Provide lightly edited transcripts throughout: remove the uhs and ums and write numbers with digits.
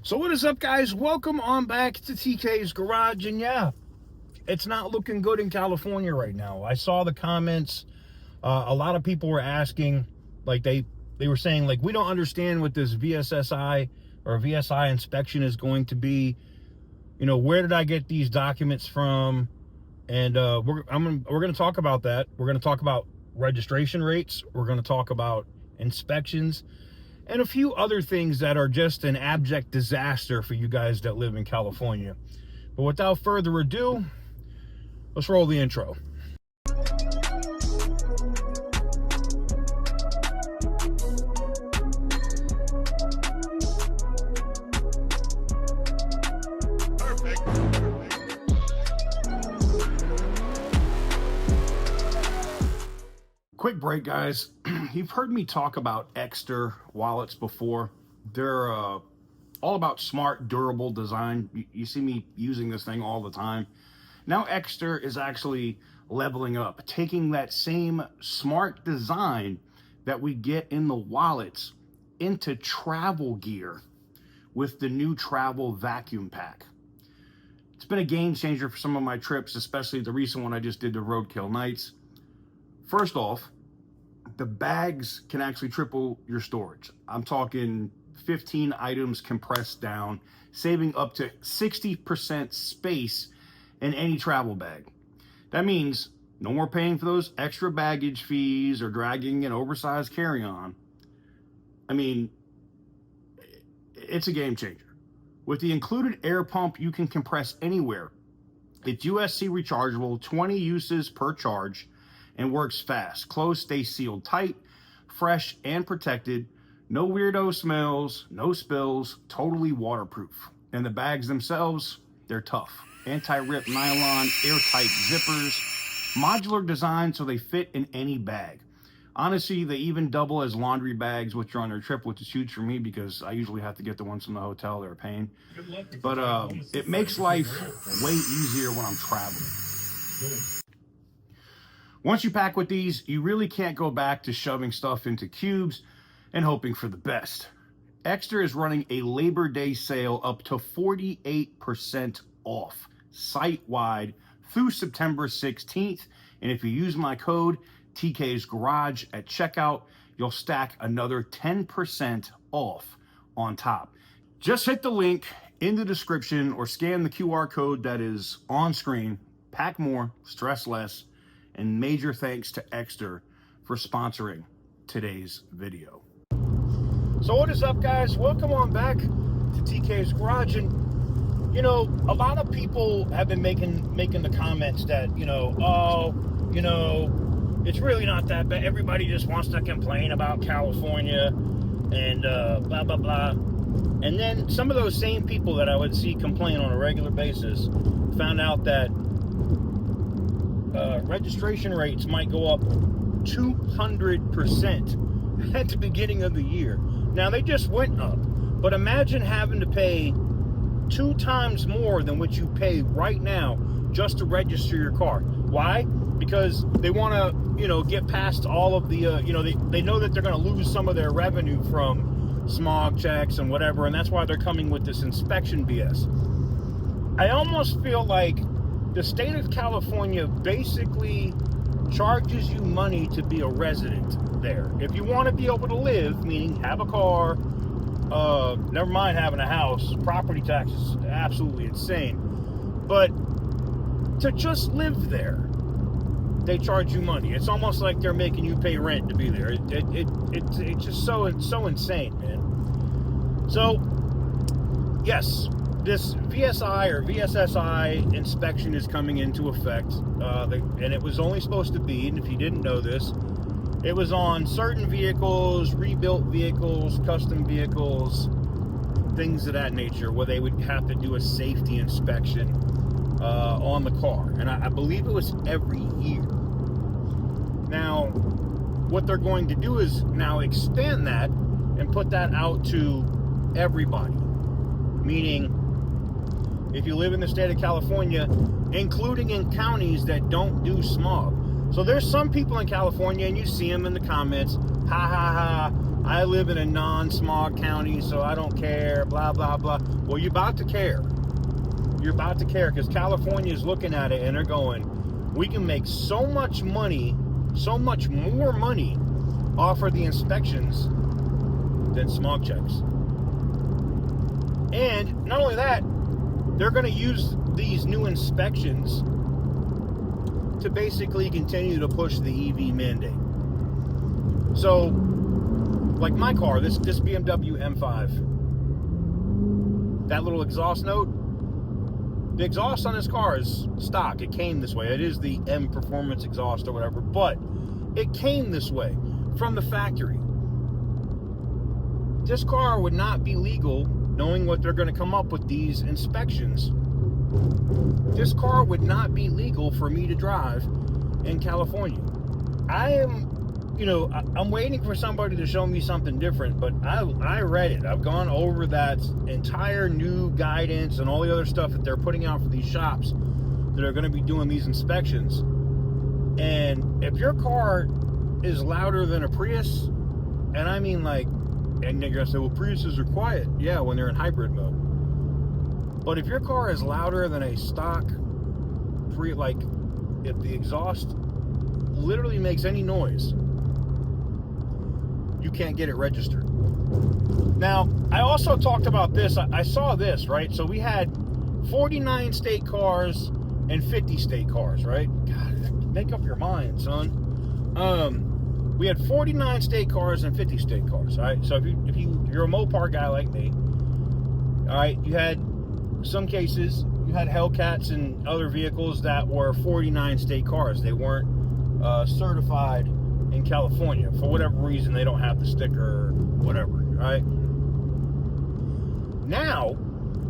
So what is up, guys? Welcome on back to TK's Garage. And yeah, it's not looking good in California right now. I saw the comments. A lot of people were asking, like they were saying, like, we don't understand what this VSSI or VSI inspection is going to be. You know, where did I get these documents from? And we're going to talk about that. We're going to talk about registration rates. We're going to talk about inspections and a few other things that are just an abject disaster for you guys that live in California. But without further ado, let's roll the intro. Quick break, guys. You've heard me talk about Exter wallets before. They're all about smart, durable design. You see me using this thing all the time. Now Exter is actually leveling up, taking that same smart design that we get in the wallets into travel gear with the new travel vacuum pack. It's been a game changer for some of my trips, especially the recent one I just did, the Roadkill Nights. First off, the bags can actually triple your storage. I'm talking 15 items compressed down, saving up to 60% space in any travel bag. That means no more paying for those extra baggage fees or dragging an oversized carry-on. I mean, it's a game changer. With the included air pump, you can compress anywhere. It's USC rechargeable, 20 uses per charge, and works fast. Clothes stay sealed tight, fresh and protected. No weirdo smells, no spills, totally waterproof. And the bags themselves, they're tough. Anti-rip nylon, airtight zippers, modular design so they fit in any bag. Honestly, they even double as laundry bags which are on their trip, which is huge for me because I usually have to get the ones from the hotel. They're a pain. But it makes life way easier when I'm traveling. Once you pack with these, you really can't go back to shoving stuff into cubes and hoping for the best. Exter is running a Labor Day sale up to 48% off site-wide through September 16th. And if you use my code TK's Garage at checkout, you'll stack another 10% off on top. Just hit the link in the description or scan the QR code that is on screen. Pack more, stress less. And major thanks to Exter for sponsoring today's video. So what is up, guys? Welcome on back to TK's Garage. And you know, a lot of people have been making the comments that, it's really not that bad. Everybody just wants to complain about California and blah blah blah. And then some of those same people that I would see complain on a regular basis found out that registration rates might go up 200% at the beginning of the year. Now, they just went up, but imagine having to pay 2 times more than what you pay right now just to register your car. Why? Because they want to, get past all of the, they know that they're going to lose some of their revenue from smog checks and whatever, and that's why they're coming with this inspection BS. I almost feel like the state of California basically charges you money to be a resident there. If you want to be able to live, meaning have a car, never mind having a house, property taxes absolutely insane. But to just live there, they charge you money. It's almost like they're making you pay rent to be there. It's just so insane, man. So, yes, this VSI or VSSI inspection is coming into effect, and it was only supposed to be, and if you didn't know this, it was on certain vehicles, rebuilt vehicles, custom vehicles, things of that nature, where they would have to do a safety inspection on the car. And I believe it was every year. Now, what they're going to do is now expand that and put that out to everybody, meaning if you live in the state of California, including in counties that don't do smog. So there's some people in California, and you see them in the comments, ha ha ha, I live in a non-smog county, so I don't care, blah, blah, blah. Well, you're about to care. You're about to care, because California is looking at it and they're going, we can make so much money, so much more money off of the inspections than smog checks. And not only that, they're going to use these new inspections to basically continue to push the EV mandate. So, like my car, this BMW M5, that little exhaust note, the exhaust on this car is stock. It came this way. It is the M Performance exhaust or whatever, but it came this way from the factory. This car would not be legal, knowing what they're going to come up with these inspections. This car would not be legal for me to drive in California. I'm waiting for somebody to show me something different, but I read it. I've gone over that entire new guidance and all the other stuff that they're putting out for these shops that are going to be doing these inspections. And if your car is louder than a Prius, and I mean like, and they're going to say, well, Priuses are quiet. Yeah, when they're in hybrid mode. But if your car is louder than a stock Prius, like if the exhaust literally makes any noise, you can't get it registered. Now, I also talked about this. I saw this, right? So we had 49 state cars and 50 state cars, right? God, make up your mind, son. We had 49 state cars and 50 state cars, all right? So if you're a Mopar guy like me, all right, you had some cases, you had Hellcats and other vehicles that were 49 state cars. They weren't certified in California. For whatever reason, they don't have the sticker or whatever, right? Now,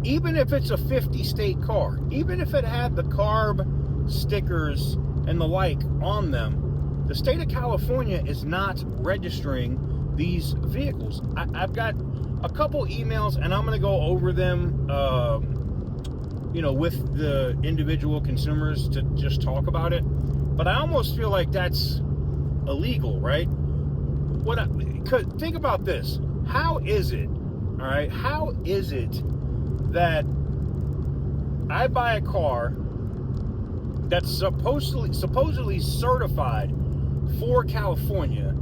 even if it's a 50 state car, even if it had the CARB stickers and the like on them, the state of California is not registering these vehicles. I've got a couple emails, and I'm going to go over them, with the individual consumers to just talk about it. But I almost feel like that's illegal, right? Think about this. How is it, all right? How is it that I buy a car that's supposedly certified for California,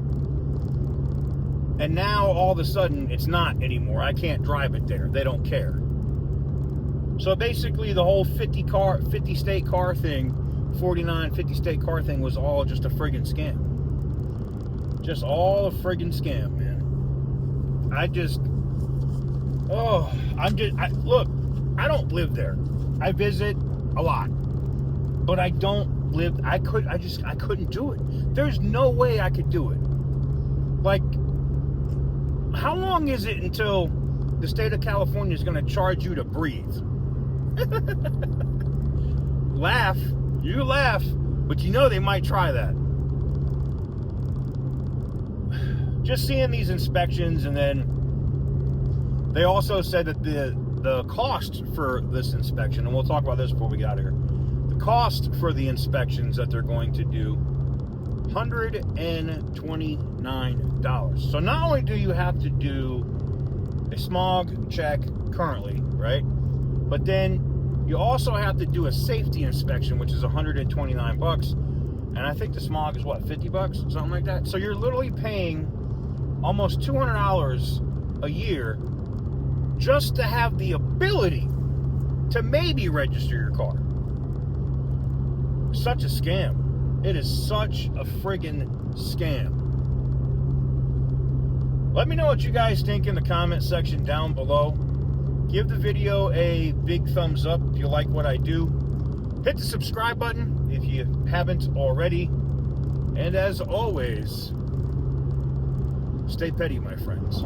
and now all of a sudden it's not anymore? I can't drive it there. They don't care. So basically the whole 50 state car thing, 49, 50 state car thing was all just a friggin' scam. Just all a friggin' scam, man. Look, I don't live there. I visit a lot, but I don't live, I couldn't do it. There's no way I could do it. Like, how long is it until the state of California is going to charge you to breathe? Laugh. You laugh, but you know they might try that. Just seeing these inspections, and then they also said that the cost for this inspection, and we'll talk about this before we get out of here, the cost for the inspections that they're going to do, $129. So not only do you have to do a smog check currently, right? But then you also have to do a safety inspection, which is $129. And I think the smog is what, $50, something like that. So you're literally paying almost $200 a year just to have the ability to maybe register your car. Such a scam. It is such a friggin' scam. Let me know what you guys think in the comment section down below. Give the video a big thumbs up if you like what I do. Hit the subscribe button if you haven't already. And as always, stay petty, my friends.